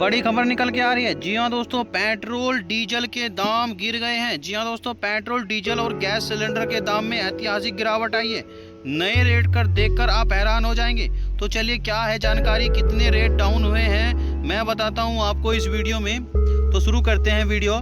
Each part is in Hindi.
बड़ी खबर निकल के आ रही है। जी हाँ दोस्तों, पेट्रोल डीजल के दाम गिर गए हैं। जी हाँ दोस्तों, पेट्रोल डीजल और गैस सिलेंडर के दाम में ऐतिहासिक गिरावट आई है। नए रेट कर देखकर आप हैरान हो जाएंगे। तो चलिए, क्या है जानकारी, कितने रेट डाउन हुए हैं मैं बताता हूँ आपको इस वीडियो में। तो शुरू करते हैं वीडियो।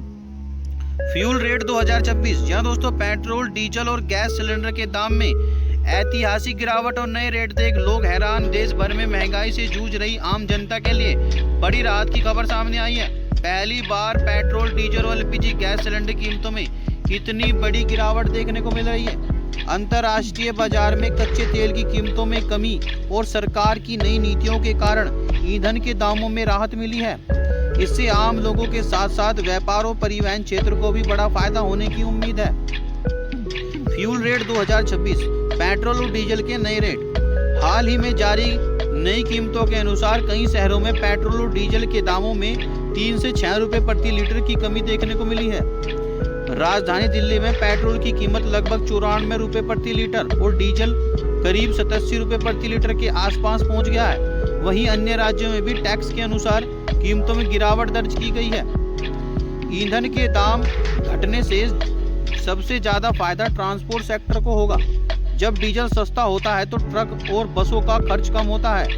Fuel rate 2026। जी हाँ दोस्तों, पेट्रोल डीजल और गैस सिलेंडर के दाम में ऐतिहासिक गिरावट और नए रेट देख लोग हैरान। देश भर में महंगाई से जूझ रही आम जनता के लिए बड़ी राहत की खबर सामने आई है। पहली बार पेट्रोल डीजल और एलपीजी गैस सिलेंडर कीमतों में इतनी बड़ी गिरावट देखने को मिल रही है। अंतर्राष्ट्रीय बाजार में कच्चे तेल की कीमतों में कमी और सरकार की नई नीतियों के कारण ईंधन के दामों में राहत मिली है। इससे आम लोगों के साथ साथ व्यापार और परिवहन क्षेत्र को भी बड़ा फायदा होने की उम्मीद है। फ्यूल रेट 2026, पेट्रोल और डीजल के नए रेट। हाल ही में जारी नई कीमतों के अनुसार कई शहरों में पेट्रोल और डीजल के दामों में 3 से 6 रुपए प्रति लीटर की कमी देखने को मिली है। राजधानी दिल्ली में पेट्रोल की कीमत लगभग 94 रुपए प्रति लीटर और डीजल करीब 87 रुपए प्रति लीटर के आसपास पहुंच गया है। वहीं अन्य राज्यों में भी टैक्स के अनुसार कीमतों में गिरावट दर्ज की गई है। ईंधन के दाम घटने से सबसे ज्यादा फायदा ट्रांसपोर्ट सेक्टर को होगा। जब डीजल सस्ता होता है तो ट्रक और बसों का खर्च कम होता है,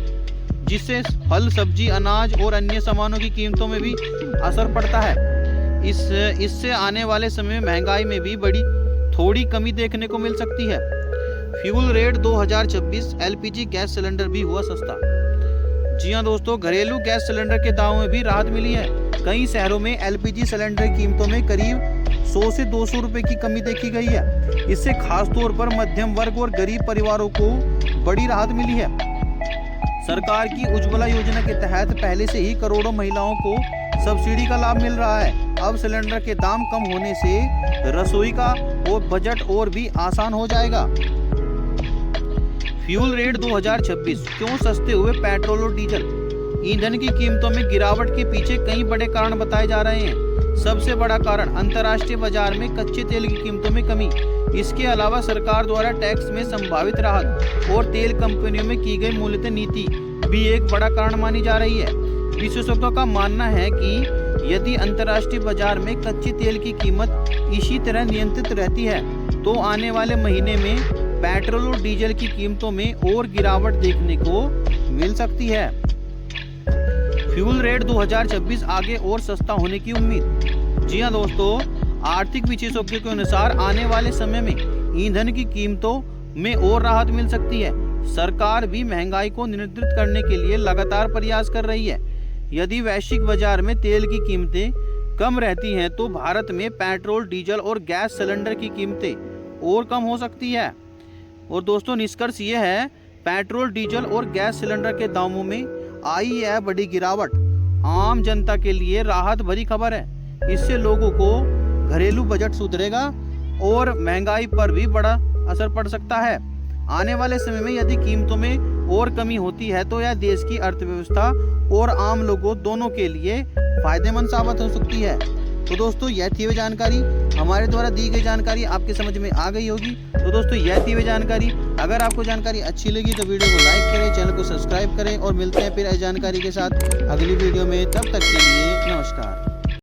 जिससे फल, सब्जी, अनाज और अन्य सामानों की कीमतों में भी असर पड़ता है। इससे आने वाले समय में महंगाई में भी थोड़ी कमी देखने को मिल सकती है। Fuel rate 2026, LPG gas cylinder भी हुआ सस्ता। जी हाँ दोस्तों, घरेलू गैस सिलेंडर के दामों में भी राहत मिली है। कई शहरों में एलपीजी सिलेंडर की कीमतों में करीब 100 से 200 रुपए की कमी देखी गई है। इससे खास तौर पर मध्यम वर्ग और गरीब परिवारों को बड़ी राहत मिली है। सरकार की उज्ज्वला योजना के तहत पहले से ही करोड़ों महिलाओं को सब्सिडी का लाभ मिल रहा है। अब सिलेंडर के दाम कम होने से रसोई का और बजट और भी आसान हो जाएगा। फ्यूल रेट 2026, क्यों सस्ते हुए पेट्रोल और डीजल? ईंधन की कीमतों में गिरावट के पीछे कई बड़े कारण बताए जा रहे हैं। सबसे बड़ा कारण अंतर्राष्ट्रीय बाजार में कच्चे तेल की कीमतों में कमी। इसके अलावा सरकार द्वारा टैक्स में संभावित राहत और तेल कंपनियों में की गई मूल्यतय नीति भी एक बड़ा कारण मानी जा रही है। विशेषज्ञों का मानना है कि यदि अंतर्राष्ट्रीय बाजार में कच्चे तेल की कीमत इसी तरह नियंत्रित रहती है तो आने वाले महीने में पेट्रोल और डीजल की कीमतों में और गिरावट देखने को मिल सकती है। फ्यूल रेट 2026, आगे और सस्ता होने की उम्मीद। जी हाँ दोस्तों, आर्थिक विशेषज्ञों के अनुसार आने वाले समय में ईंधन की कीमतों में और राहत मिल सकती है। सरकार भी महंगाई को नियंत्रित करने के लिए लगातार प्रयास कर रही है। यदि वैश्विक बाजार में तेल की कीमतें कम रहती हैं तो भारत में पेट्रोल, डीजल और गैस सिलेंडर की कीमतें और कम हो सकती है। और दोस्तों, निष्कर्ष ये है, पेट्रोल, डीजल और गैस सिलेंडर के दामों में आई है बड़ी गिरावट। आम जनता के लिए राहत भरी खबर है। इससे लोगों को घरेलू बजट सुधरेगा और महंगाई पर भी बड़ा असर पड़ सकता है। आने वाले समय में यदि कीमतों में और कमी होती है तो यह देश की अर्थव्यवस्था और आम लोगों दोनों के लिए फायदेमंद साबित हो सकती है। तो दोस्तों, यह थी वह जानकारी। हमारे द्वारा दी गई जानकारी आपके समझ में आ गई होगी। तो दोस्तों, यह थी वह जानकारी। अगर आपको जानकारी अच्छी लगी तो वीडियो को लाइक करें, चैनल को सब्सक्राइब करें और मिलते हैं फिर इस जानकारी के साथ अगली वीडियो में। तब तक के लिए नमस्कार।